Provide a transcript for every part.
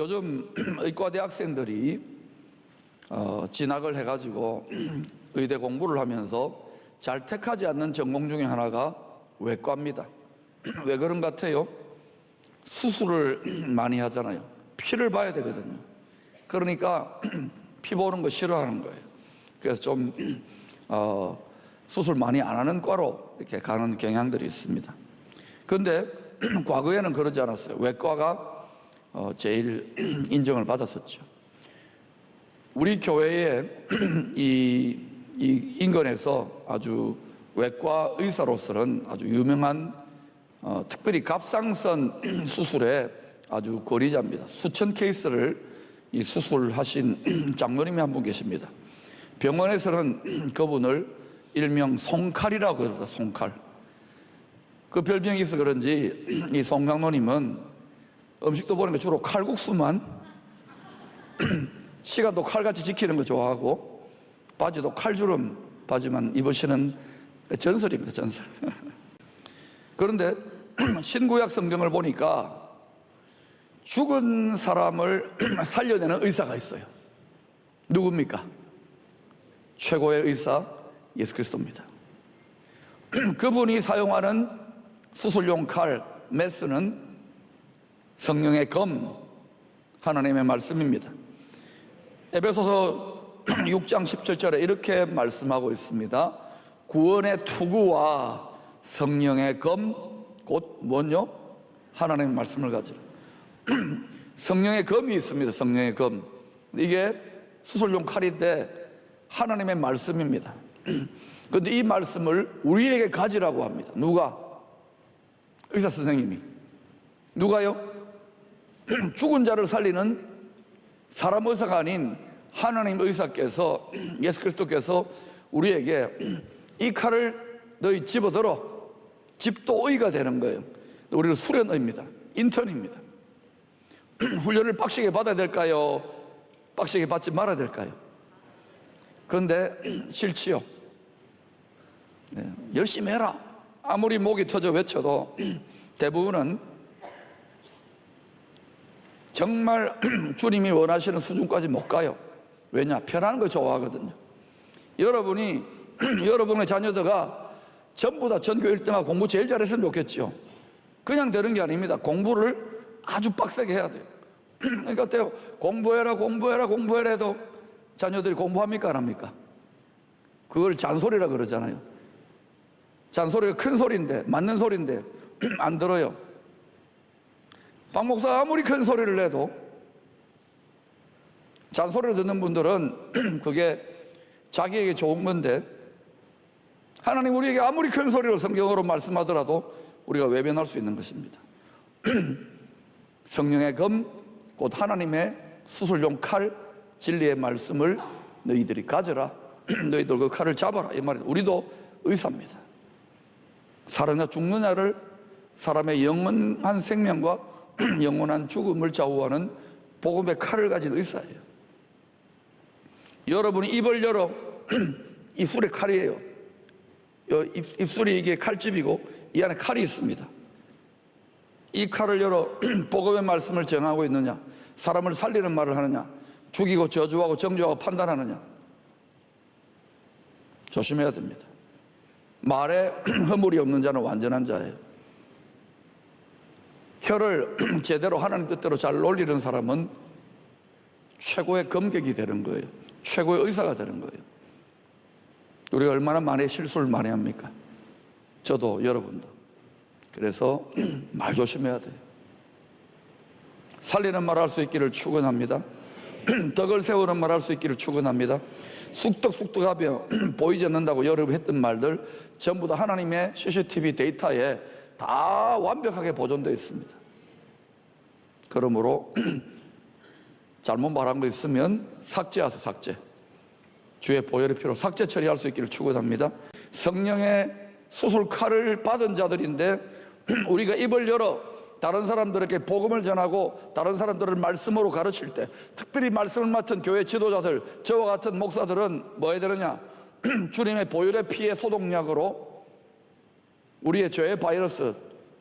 요즘 의과대 학생들이 진학을 해가지고 의대 공부를 하면서 잘 택하지 않는 전공 중에 하나가 외과입니다. 왜 그런 것 같아요? 수술을 많이 하잖아요. 피를 봐야 되거든요. 그러니까 피 보는 거 싫어하는 거예요. 그래서 좀 수술 많이 안 하는 과로 이렇게 가는 경향들이 있습니다. 그런데 과거에는 그러지 않았어요. 외과가 제일 인정을 받았었죠. 우리 교회에 이 인근에서 아주 외과 의사로서는 아주 유명한 특별히 갑상선 수술의 아주 권위자입니다. 수천 케이스를 이 수술하신 장로님이 한 분 계십니다. 병원에서는 그분을 일명 송칼이라고 그럽니다. 송칼. 그 별명이 있어 그런지 이 송 장로님은 음식도 보니까 주로 칼국수만 시간도 칼같이 지키는 거 좋아하고 바지도 칼주름 바지만 입으시는 전설입니다. 전설. 그런데 신구약 성경을 보니까 죽은 사람을 살려내는 의사가 있어요. 누굽니까? 최고의 의사 예수 그리스도입니다. 그분이 사용하는 수술용 칼 메스는 성령의 검, 하나님의 말씀입니다. 에베소서 6장 17절에 이렇게 말씀하고 있습니다. 구원의 투구와 성령의 검, 곧 뭐냐? 하나님의 말씀을 가지고 성령의 검이 있습니다. 성령의 검. 이게 수술용 칼인데 하나님의 말씀입니다. 그런데 이 말씀을 우리에게 가지라고 합니다. 누가? 의사 선생님이. 누가요? 죽은 자를 살리는 사람 의사가 아닌 하나님 의사께서, 예수 그리스도께서 우리에게 이 칼을 너희 집어들어. 집도 의가 되는 거예요. 우리는 수련의입니다. 인턴입니다. 훈련을 빡시게 받아야 될까요? 빡시게 받지 말아야 될까요? 그런데 싫지요. 네, 열심히 해라. 아무리 목이 터져 외쳐도 대부분은 정말 주님이 원하시는 수준까지 못 가요. 왜냐? 편한 거 좋아하거든요. 여러분이 여러분의 자녀들가 전부 다 전교 1등하고 공부 제일 잘했으면 좋겠죠. 그냥 되는 게 아닙니다. 공부를 아주 빡세게 해야 돼요. 그러니까 어때요? 공부해라 해도 자녀들이 공부합니까 안 합니까? 그걸 잔소리라 그러잖아요. 잔소리가 큰 소리인데, 맞는 소리인데 안 들어요. 박 목사 아무리 큰 소리를 내도 잔소리를 듣는 분들은 그게 자기에게 좋은 건데, 하나님 우리에게 아무리 큰 소리를 성경으로 말씀하더라도 우리가 외면할 수 있는 것입니다. 성령의 검, 곧 하나님의 수술용 칼, 진리의 말씀을 너희들이 가져라. 너희들 그 칼을 잡아라. 이 말이에요. 우리도 의사입니다. 살아냐 죽느냐를, 사람의 영원한 생명과 영원한 죽음을 좌우하는 복음의 칼을 가진 의사예요. 여러분이 입을 열어 입술에 칼이에요. 입술이 이게 칼집이고 이 안에 칼이 있습니다. 이 칼을 열어 복음의 말씀을 정하고 있느냐, 사람을 살리는 말을 하느냐, 죽이고 저주하고 정죄하고 판단하느냐, 조심해야 됩니다. 말에 허물이 없는 자는 완전한 자예요. 혀를 제대로 하나님 뜻대로 잘 놀리는 사람은 최고의 검객이 되는 거예요. 최고의 의사가 되는 거예요. 우리가 얼마나 많이 실수를 많이 합니까? 저도 여러분도. 그래서 말 조심해야 돼요. 살리는 말 할 수 있기를 축원합니다. 덕을 세우는 말 할 수 있기를 축원합니다. 쑥덕쑥덕하며 보이지 않는다고 여러분 했던 말들 전부 다 하나님의 CCTV 데이터에 다 완벽하게 보존되어 있습니다. 그러므로 잘못 말한 거 있으면 삭제하세요. 삭제. 주의 보혈의 피로 삭제 처리할 수 있기를 축원합니다. 성령의 수술 칼을 받은 자들인데 우리가 입을 열어 다른 사람들에게 복음을 전하고 다른 사람들을 말씀으로 가르칠 때, 특별히 말씀을 맡은 교회 지도자들, 저와 같은 목사들은 뭐 해야 되느냐? 주님의 보혈의 피의 소독약으로 우리의 죄의 바이러스,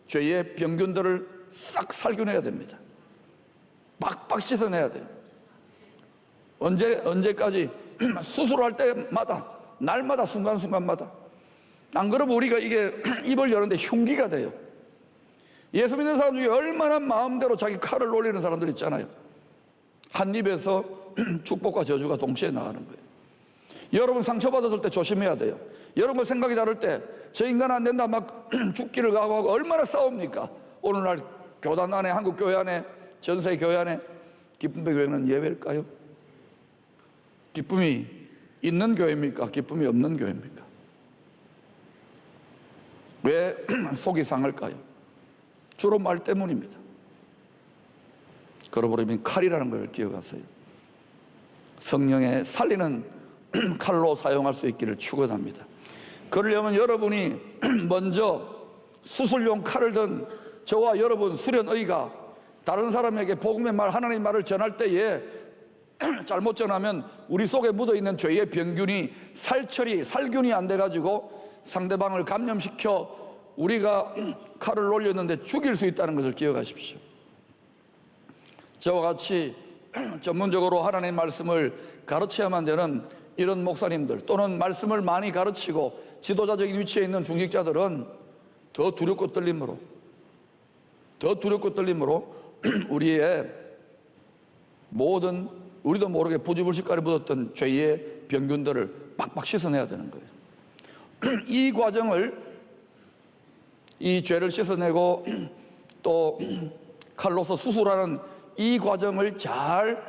죄의 병균들을 싹 살균해야 됩니다. 빡빡 씻어내야 돼요. 언제까지? 수술할 때마다, 날마다, 순간순간마다. 안 그러면 우리가 이게 입을 여는데 흉기가 돼요. 예수 믿는 사람 중에 얼마나 마음대로 자기 칼을 놀리는 사람들 있잖아요. 한 입에서 축복과 저주가 동시에 나가는 거예요. 여러분 상처받았을 때 조심해야 돼요. 여러분 생각이 다를 때 저 인간 안 된다 막 죽기를 각오하고 얼마나 싸웁니까? 오늘날 교단 안에, 한국 교회 안에, 전세 교회 안에. 기쁨의 교회는 예외일까요? 기쁨이 있는 교회입니까? 기쁨이 없는 교회입니까? 왜 속이 상할까요? 주로 말 때문입니다. 그러버리면 칼이라는 걸 기억하세요. 성령의 살리는 칼로 사용할 수 있기를 축원합니다. 그러려면 여러분이 먼저 수술용 칼을 든 저와 여러분 수련의가 다른 사람에게 복음의 말, 하나님의 말을 전할 때에 잘못 전하면 우리 속에 묻어있는 죄의 병균이 살균이 안 돼가지고 상대방을 감염시켜 우리가 칼을 놀렸는데 죽일 수 있다는 것을 기억하십시오. 저와 같이 전문적으로 하나님의 말씀을 가르쳐야만 되는 이런 목사님들 또는 말씀을 많이 가르치고 지도자적인 위치에 있는 중직자들은 더 두렵고 떨림으로 우리의 모든 우리도 모르게 부지불식간에 묻었던 죄의 병균들을 빡빡 씻어내야 되는 거예요. 이 과정을, 이 죄를 씻어내고 또 칼로서 수술하는 이 과정을 잘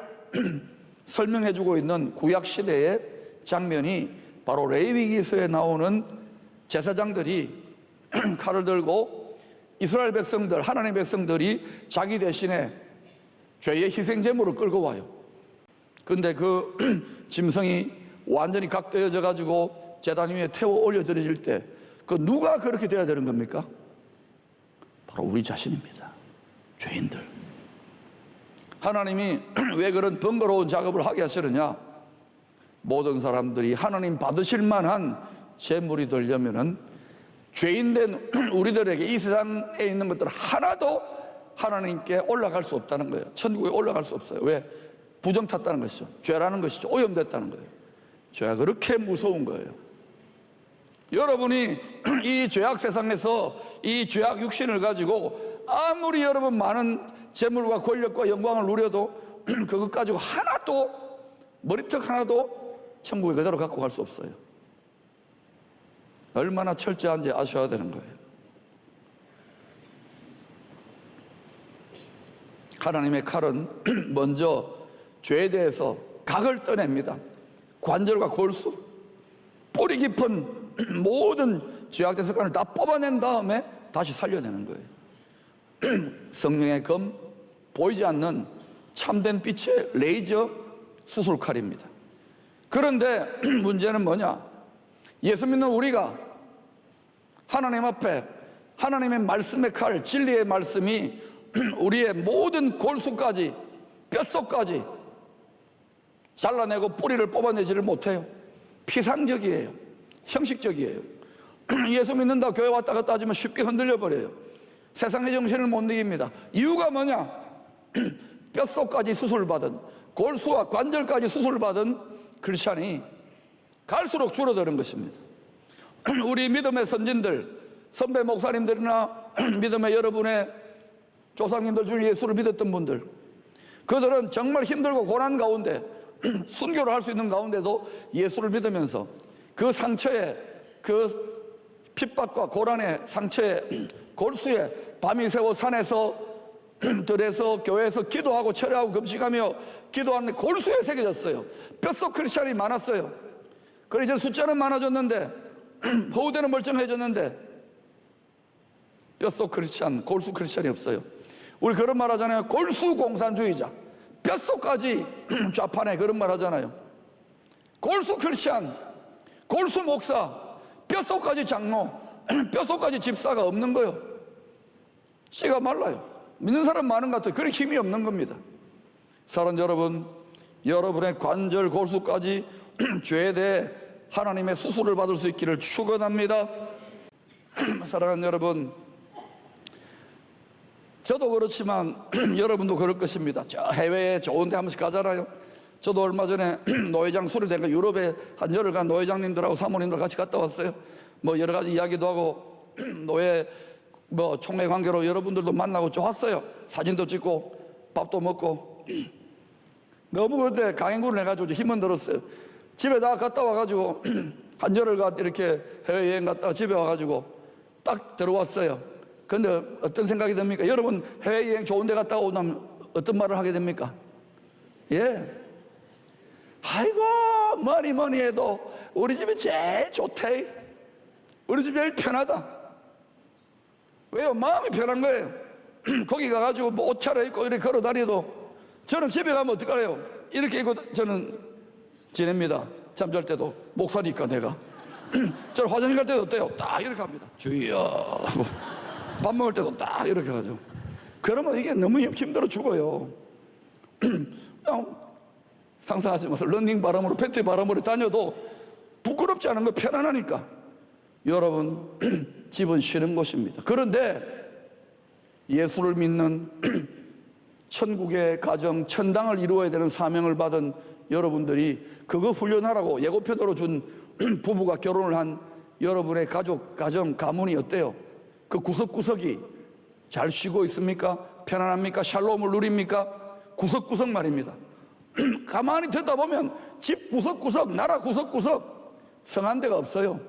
설명해 주고 있는 구약시대의 장면이 바로 레위기서에 나오는 제사장들이 칼을 들고 이스라엘 백성들, 하나님의 백성들이 자기 대신에 죄의 희생제물을 끌고 와요. 근데 그 짐승이 완전히 각도여져 가지고 제단 위에 태워 올려드려질 때 그 누가 그렇게 돼야 되는 겁니까? 바로 우리 자신입니다. 죄인들. 하나님이 왜 그런 번거로운 작업을 하게 하시느냐? 모든 사람들이 하나님 받으실 만한 제물이 되려면은 죄인된 우리들에게 이 세상에 있는 것들 하나도 하나님께 올라갈 수 없다는 거예요. 천국에 올라갈 수 없어요. 왜? 부정 탔다는 것이죠. 죄라는 것이죠. 오염됐다는 거예요. 죄가 그렇게 무서운 거예요. 여러분이 이 죄악 세상에서 이 죄악 육신을 가지고 아무리 여러분 많은 재물과 권력과 영광을 누려도 그것 가지고 하나도, 머리턱 하나도 천국에 그대로 갖고 갈 수 없어요. 얼마나 철저한지 아셔야 되는 거예요. 하나님의 칼은 먼저 죄에 대해서 각을 떠냅니다. 관절과 골수, 뿌리 깊은 모든 죄악된 습관을 다 뽑아낸 다음에 다시 살려내는 거예요. 성령의 검, 보이지 않는 참된 빛의 레이저 수술칼입니다. 그런데 문제는 뭐냐? 예수 믿는 우리가 하나님 앞에 하나님의 말씀의 칼, 진리의 말씀이 우리의 모든 골수까지, 뼛속까지 잘라내고 뿌리를 뽑아내지를 못해요. 피상적이에요. 형식적이에요. 예수 믿는다 교회 왔다가 따지면 쉽게 흔들려 버려요. 세상의 정신을 못 이깁니다. 이유가 뭐냐? 뼛속까지 수술받은, 골수와 관절까지 수술받은 크리스찬이 갈수록 줄어드는 것입니다. 우리 믿음의 선진들, 선배 목사님들이나 믿음의 여러분의 조상님들 중에 예수를 믿었던 분들, 그들은 정말 힘들고 고난 가운데 순교를 할 수 있는 가운데도 예수를 믿으면서 그 상처에, 그 핍박과 고난의 상처에, 골수에 밤이 새워 산에서 들에서 교회에서 기도하고 철회하고 금식하며 기도하는데 골수에 새겨졌어요. 뼛속 크리스찬이 많았어요. 그래 이제 숫자는 많아졌는데 허우대는 멀쩡해졌는데 뼛속 크리스찬, 골수 크리스찬이 없어요. 우리 그런 말 하잖아요. 골수 공산주의자. 뼛속까지 좌판에 그런 말 하잖아요. 골수 크리스찬, 골수 목사, 뼛속까지 장로, 뼛속까지 집사가 없는 거예요. 씨가 말라요. 믿는 사람 많은 것 같아요. 그래 힘이 없는 겁니다. 사랑하는 여러분, 여러분의 관절 골수까지 죄에 대해 하나님의 수술을 받을 수 있기를 축원합니다. 사랑하는 여러분, 저도 그렇지만 여러분도 그럴 것입니다. 저 해외에 좋은 데 한 번씩 가잖아요. 저도 얼마 전에 노회장 수료된 거 유럽에 한 열흘간 노회장님들하고 사모님들 같이 갔다 왔어요. 뭐 여러 가지 이야기도 하고 노회 뭐 총회 관계로 여러분들도 만나고 좋았어요. 사진도 찍고 밥도 먹고 너무 그때 강행군을 해가지고 힘은 들었어요. 집에 다 갔다 와가지고 한 열흘간 이렇게 해외여행 갔다가 집에 와가지고 딱 들어왔어요. 근데 어떤 생각이 듭니까? 여러분 해외여행 좋은 데 갔다 오면 어떤 말을 하게 됩니까? 예. 아이고 뭐니 해도 우리 집이 제일 좋대. 우리 집이 제일 편하다. 왜요? 마음이 편한 거예요. 거기 가가지고 뭐 옷 차려입고 이렇게 걸어 다니도 저는 집에 가면 어떡하래요? 이렇게 입고 저는 지냅니다. 잠잘 때도 목사니까 내가 저는 화장실 갈 때도 어때요? 딱 이렇게 합니다. 주여. 밥 먹을 때도 딱 이렇게 하죠. 그러면 이게 너무 힘들어 죽어요. 그냥 상상하지 마세요. 런닝 바람으로 팬티 바람으로 다녀도 부끄럽지 않은 거 편안하니까. 여러분 집은 쉬는 곳입니다. 그런데 예수를 믿는 천국의 가정, 천당을 이루어야 되는 사명을 받은 여러분들이 그거 훈련하라고 예고편으로 준 부부가 결혼을 한 여러분의 가족, 가정, 가문이 어때요? 그 구석구석이 잘 쉬고 있습니까? 편안합니까? 샬롬을 누립니까? 구석구석 말입니다. 가만히 듣다 보면 집 구석구석, 나라 구석구석 성한 데가 없어요.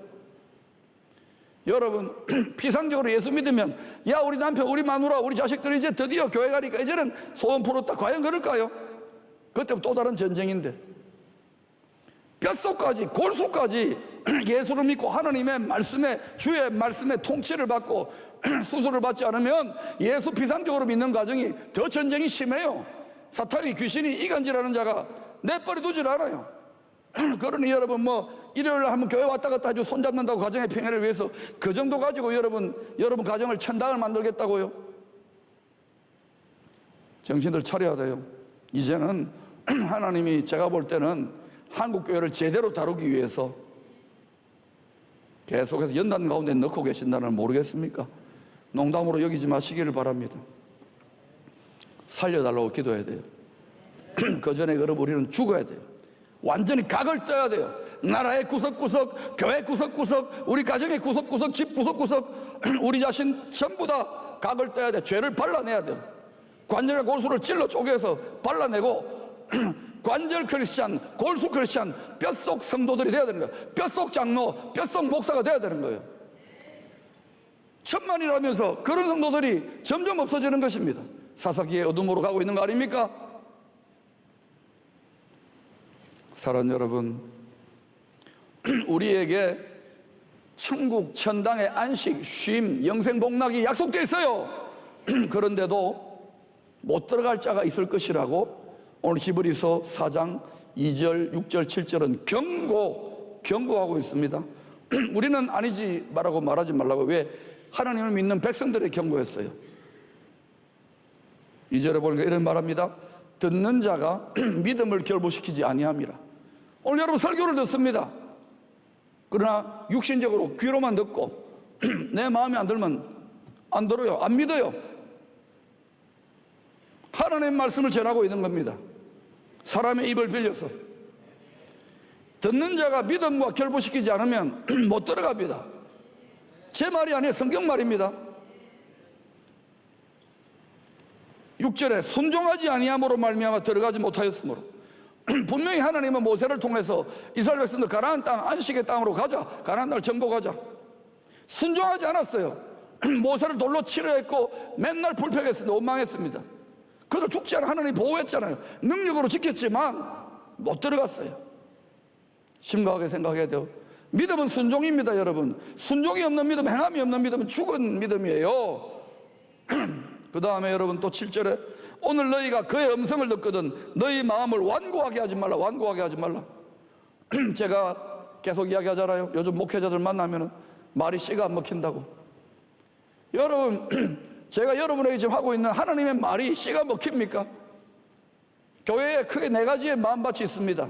여러분 피상적으로 예수 믿으면 야 우리 남편, 우리 마누라, 우리 자식들이 이제 드디어 교회 가니까 이제는 소원 풀었다. 과연 그럴까요? 그때부터 또 다른 전쟁인데 뼛속까지 골수까지 예수를 믿고 하나님의 말씀에 주의 말씀에 통치를 받고 수술을 받지 않으면 예수 비상적으로 믿는 가정이 더 전쟁이 심해요. 사탄이 귀신이 이간질하는 자가 내버려 두질 않아요. 그러니 여러분 뭐 일요일날 한번 교회 왔다 갔다 해서 손잡는다고 가정의 평화를 위해서 그 정도 가지고 여러분 가정을 천당을 만들겠다고요? 정신들 차려야 돼요. 이제는 하나님이 제가 볼 때는 한국 교회를 제대로 다루기 위해서 계속해서 연단 가운데 넣고 계신다는 모르겠습니까? 농담으로 여기지 마시기를 바랍니다. 살려달라고 기도해야 돼요. 그 전에 그럼 우리는 죽어야 돼요. 완전히 각을 떠야 돼요. 나라의 구석구석, 교회 구석구석, 우리 가정의 구석구석, 집 구석구석, 우리 자신 전부 다 각을 떠야 돼요. 죄를 발라내야 돼요. 관절과 골수를 찔러 쪼개서 발라내고 관절 크리스찬, 골수 크리스찬, 뼛속 성도들이 돼야 되는 거예요. 뼛속 장로, 뼛속 목사가 돼야 되는 거예요. 천만이라면서 그런 성도들이 점점 없어지는 것입니다. 사사기의 어둠으로 가고 있는 거 아닙니까? 사랑하는 여러분, 우리에게 천국, 천당의 안식, 쉼, 영생 복락이 약속되어 있어요. 그런데도 못 들어갈 자가 있을 것이라고 오늘 히브리서 4장 2절, 6절, 7절은 경고하고 있습니다. 우리는 아니지 말라고 말하지 말라고. 왜? 하나님을 믿는 백성들의 경고였어요. 2절에 보니까 이런 말합니다. 듣는 자가 믿음을 결부시키지 아니함이라. 오늘 여러분 설교를 듣습니다. 그러나 육신적으로 귀로만 듣고 내 마음에 안 들면 안 들어요. 안 믿어요. 하나님의 말씀을 전하고 있는 겁니다. 사람의 입을 빌려서. 듣는 자가 믿음과 결부시키지 않으면 못 들어갑니다. 제 말이 아니에요. 성경 말입니다. 6절에 순종하지 아니함으로 말미암아 들어가지 못하였으므로. 분명히 하나님은 모세를 통해서 이스라엘 백성들 가나안 땅, 안식의 땅으로 가자, 가나안 땅을 정복하자. 순종하지 않았어요. 모세를 돌로 치려 했고 맨날 불평했습니다. 원망했습니다. 그들 죽지 않아 하나님이 보호했잖아요. 능력으로 지켰지만 못 들어갔어요. 심각하게 생각해야 돼요. 믿음은 순종입니다. 여러분, 순종이 없는 믿음, 행함이 없는 믿음은 죽은 믿음이에요. 그 다음에 여러분 또 7절에 오늘 너희가 그의 음성을 듣거든 너희 마음을 완고하게 하지 말라. 완고하게 하지 말라. 제가 계속 이야기하잖아요. 요즘 목회자들 만나면 말이 씨가 안 먹힌다고. 여러분, 제가 여러분에게 지금 하고 있는 하나님의 말이 씨가 먹힙니까? 교회에 크게 4가지의 마음밭이 있습니다.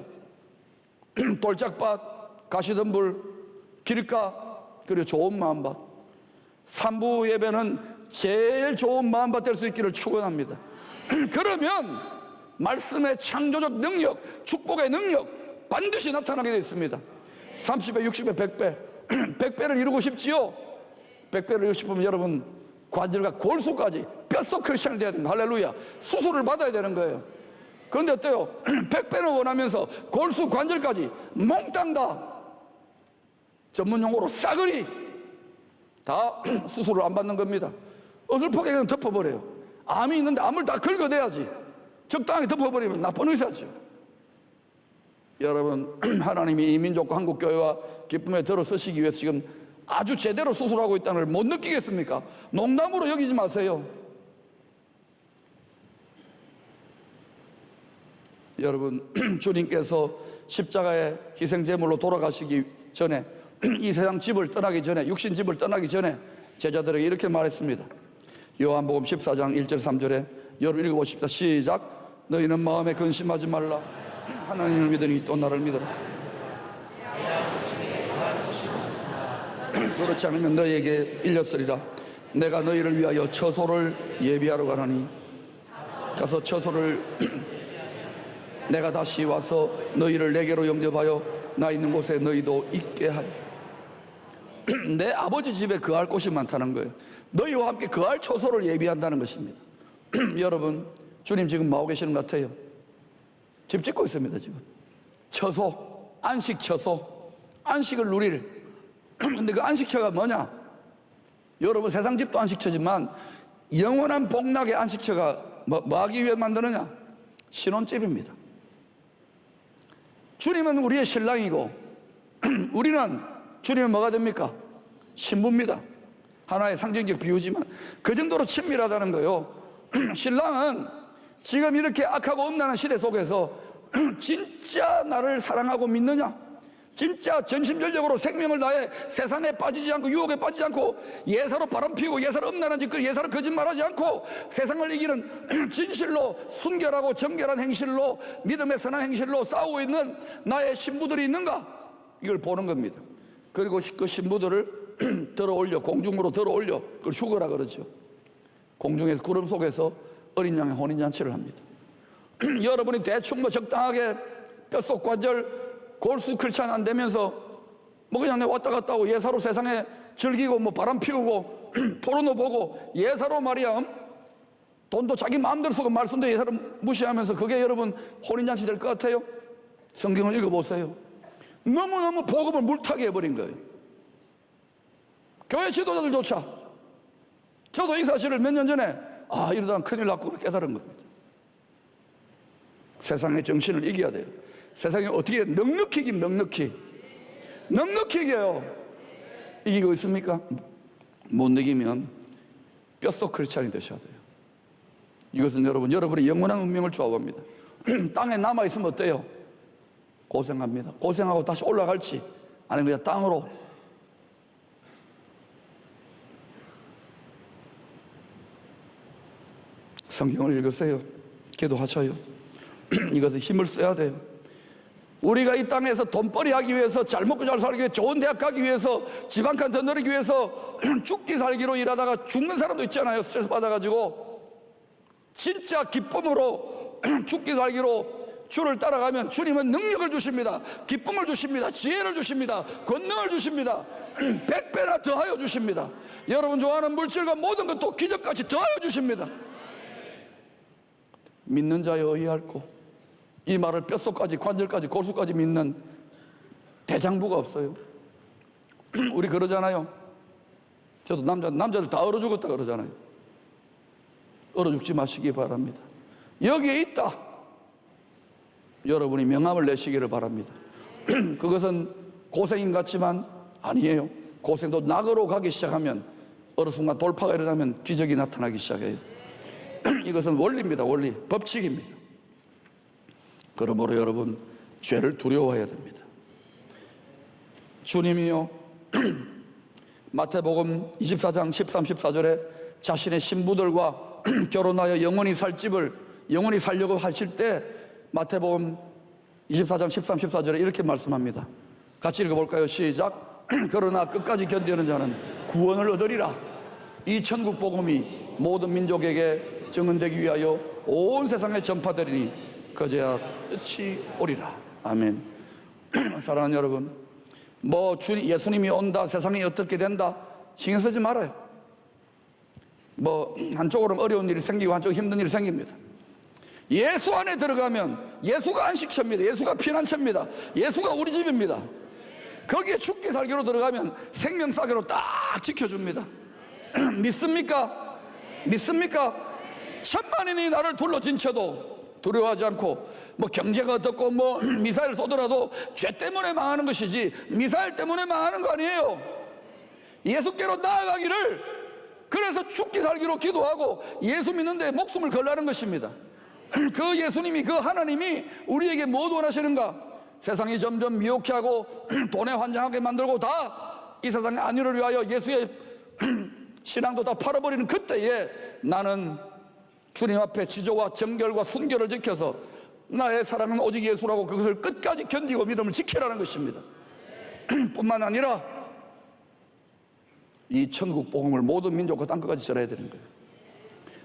돌짝밭, 가시덤불, 길가, 그리고 좋은 마음밭. 3부 예배는 제일 좋은 마음밭 될 수 있기를 축원합니다. 그러면 말씀의 창조적 능력, 축복의 능력 반드시 나타나게 되어 있습니다. 30배, 60배, 100배 100배를 이루고 싶지요? 100배를 이루고 싶으면 여러분 관절과 골수까지 뼛속 크리스천이 돼야 됩니다. 할렐루야. 수술을 받아야 되는 거예요. 그런데 어때요? 100배를 원하면서 골수 관절까지 몽땅 다 전문용어로 싸그리 다 수술을 안 받는 겁니다. 어설프게 그냥 덮어버려요. 암이 있는데 암을 다 긁어내야지. 적당히 덮어버리면 나쁜 의사죠. 여러분, 하나님이 이 민족과 한국교회와 기쁨에 들어 쓰시기 위해서 지금 아주 제대로 수술하고 있다는 걸 못 느끼겠습니까? 농담으로 여기지 마세요. 여러분, 주님께서 십자가의 희생제물로 돌아가시기 전에, 이 세상 집을 떠나기 전에, 육신 집을 떠나기 전에 제자들에게 이렇게 말했습니다. 요한복음 14장 1절 3절에 여러분 읽어보십시다. 시작. 너희는 마음에 근심하지 말라. 하나님을 믿으니 또 나를 믿어라. 그렇지 않으면 너희에게 일렸으리라. 내가 너희를 위하여 처소를 예비하러 가노니 가서 처소를 내가 다시 와서 너희를 내게로 영접하여 나 있는 곳에 너희도 있게 하리라. 내 아버지 집에 거할 곳이 많다는 거예요. 너희와 함께 거할 처소를 예비한다는 것입니다. 여러분, 주님 지금 뭐 하고 계시는 것 같아요? 집 짓고 있습니다. 지금 처소, 안식 처소, 안식을 누릴. 근데 그 안식처가 뭐냐? 여러분, 세상 집도 안식처지만 영원한 복락의 안식처가 뭐 하기 위해 만드느냐? 신혼집입니다. 주님은 우리의 신랑이고 우리는 주님은 뭐가 됩니까? 신부입니다. 하나의 상징적 비유지만 그 정도로 친밀하다는 거예요. 신랑은 지금 이렇게 악하고 엄란한 시대 속에서 진짜 나를 사랑하고 믿느냐? 진짜 전심전력으로 생명을 다해 세상에 빠지지 않고 유혹에 빠지지 않고 예사로 바람피우고 예사로 엄란한 짓거리, 예사로 거짓말하지 않고 세상을 이기는 진실로 순결하고 정결한 행실로 믿음의 선한 행실로 싸우고 있는 나의 신부들이 있는가? 이걸 보는 겁니다. 그리고 그 신부들을 들어올려, 공중으로 들어올려. 그걸 휴거라 그러죠. 공중에서 구름 속에서 어린 양의 혼인잔치를 합니다. 여러분이 대충 뭐 적당하게 뼛속 관절 골수 크리스찬 안 되면서 뭐 그냥 내 왔다 갔다 하고 예사로 세상에 즐기고 뭐 바람 피우고 포르노 보고 예사로 말이야 돈도 자기 마음대로 쓰고 말씀도 예사로 무시하면서 그게 여러분 혼인잔치 될 것 같아요? 성경을 읽어보세요. 너무너무 복음을 물타기 해버린 거예요. 교회 지도자들조차 저도 이 사실을 몇 년 전에 이러다가 큰일 났고 깨달은 겁니다. 세상의 정신을 이겨야 돼요. 세상에 어떻게 넉넉히 이기면 넉넉히 이겨요. 이기고 있습니까? 못 이기면 뼛속 크리스찬이 되셔야 돼요. 이것은 여러분의 영원한 운명을 좌우합니다. 땅에 남아있으면 어때요? 고생합니다. 고생하고 다시 올라갈지 아니면 그냥 땅으로. 성경을 읽으세요. 기도하셔요. 이것은 힘을 써야 돼요. 우리가 이 땅에서 돈벌이 하기 위해서 잘 먹고 잘 살기 위해 좋은 대학 가기 위해서 집 한 칸 더 늘리기 위해서 죽기 살기로 일하다가 죽는 사람도 있잖아요. 스트레스 받아가지고. 진짜 기쁨으로 죽기 살기로 주를 따라가면 주님은 능력을 주십니다. 기쁨을 주십니다. 지혜를 주십니다. 권능을 주십니다. 100배나 더하여 주십니다. 여러분 좋아하는 물질과 모든 것도 기적같이 더하여 주십니다. 믿는 자여 의할고. 이 말을 뼛속까지 관절까지 골수까지 믿는 대장부가 없어요. 우리 그러잖아요. 저도 남자들 다 얼어 죽었다 그러잖아요. 얼어 죽지 마시기 바랍니다. 여기에 있다. 여러분이 명함을 내시기를 바랍니다. 그것은 고생인 같지만 아니에요. 고생도 낙으로 가기 시작하면 어느 순간 돌파가 일어나면 기적이 나타나기 시작해요. 이것은 원리입니다. 원리, 법칙입니다. 그러므로 여러분 죄를 두려워해야 됩니다. 주님이요 마태복음 24장 13, 14절에 자신의 신부들과 결혼하여 영원히 살 집을 영원히 살려고 하실 때 마태복음 24장 13, 14절에 이렇게 말씀합니다. 같이 읽어볼까요? 시작. 그러나 끝까지 견디는 자는 구원을 얻으리라. 이 천국 복음이 모든 민족에게 증언되기 위하여 온 세상에 전파되리니 그제야 끝이 오리라. 아멘. 사랑하는 여러분, 예수님이 온다, 세상이 어떻게 된다 신경 쓰지 말아요. 한쪽으로는 어려운 일이 생기고 한쪽 힘든 일이 생깁니다. 예수 안에 들어가면 예수가 안식처입니다. 예수가 피난처입니다. 예수가 우리 집입니다. 거기에 죽기 살기로 들어가면 생명 싸기로 딱 지켜줍니다. 믿습니까? 믿습니까? 천만인이 나를 둘러진 채도 두려워하지 않고 경제가 어떻고 미사일 쏘더라도 죄 때문에 망하는 것이지 미사일 때문에 망하는 거 아니에요. 예수께로 나아가기를, 그래서 죽기 살기로 기도하고 예수 믿는데 목숨을 걸라는 것입니다. 그 예수님이, 그 하나님이 우리에게 뭐 원하시는가? 세상이 점점 미혹해하고 돈에 환장하게 만들고 다 이 세상의 안위를 위하여 예수의 신앙도 다 팔아버리는 그때에 나는 주님 앞에 지조와 정결과 순결을 지켜서 나의 사랑은 오직 예수라고 그것을 끝까지 견디고 믿음을 지키라는 것입니다. 뿐만 아니라 이 천국 복음을 모든 민족과 땅끝까지 전해야 되는 거예요.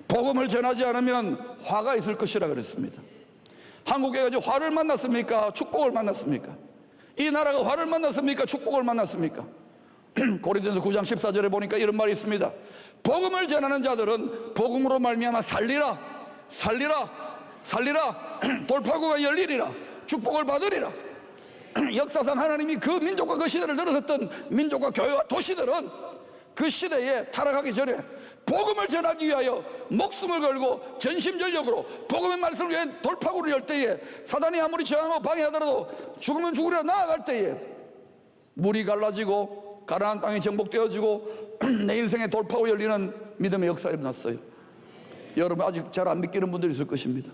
복음을 전하지 않으면 화가 있을 것이라 그랬습니다. 한국에 가서 화를 만났습니까? 축복을 만났습니까? 이 나라가 화를 만났습니까? 축복을 만났습니까? 고린도전서 9장 14절에 보니까 이런 말이 있습니다. 복음을 전하는 자들은 복음으로 말미암아 살리라, 살리라, 살리라. 돌파구가 열리리라, 축복을 받으리라. 역사상 하나님이 그 민족과 그 시대를 들어섰던 민족과 교회와 도시들은 그 시대에 타락하기 전에 복음을 전하기 위하여 목숨을 걸고 전심전력으로 복음의 말씀을 위해 돌파구를 열 때에 사단이 아무리 저항하고 방해하더라도 죽으면 죽으리라 나아갈 때에 물이 갈라지고 가나안 땅이 정복되어지고 내 인생의 돌파구 열리는 믿음의 역사가 일어났어요. 여러분 아직 잘 안 믿기는 분들이 있을 것입니다.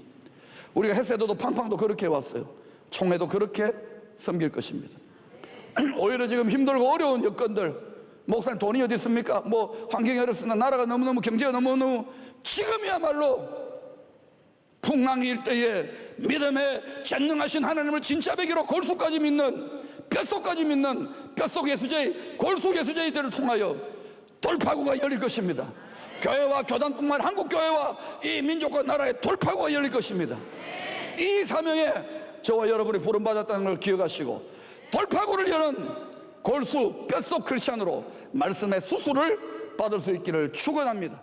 우리가 햇세도도 팡팡도 그렇게 해왔어요. 총회도 그렇게 섬길 것입니다. 오히려 지금 힘들고 어려운 여건들, 목사님 돈이 어디 있습니까? 환경이 어렵습니다. 나라가 너무너무 경제가 너무너무, 지금이야말로 풍랑일 때에 믿음에 전능하신 하나님을 진짜 배기로 골수까지 믿는, 뼛속까지 믿는 뼛속 예수제의, 골수 예수제의들을 통하여 돌파구가 열릴 것입니다. 교회와 교단뿐만 한국교회와 이 민족과 나라의 돌파구가 열릴 것입니다. 이 사명에 저와 여러분이 부름받았다는 걸 기억하시고 돌파구를 여는 골수 뼛속 크리스찬으로 말씀의 수술을 받을 수 있기를 축원합니다.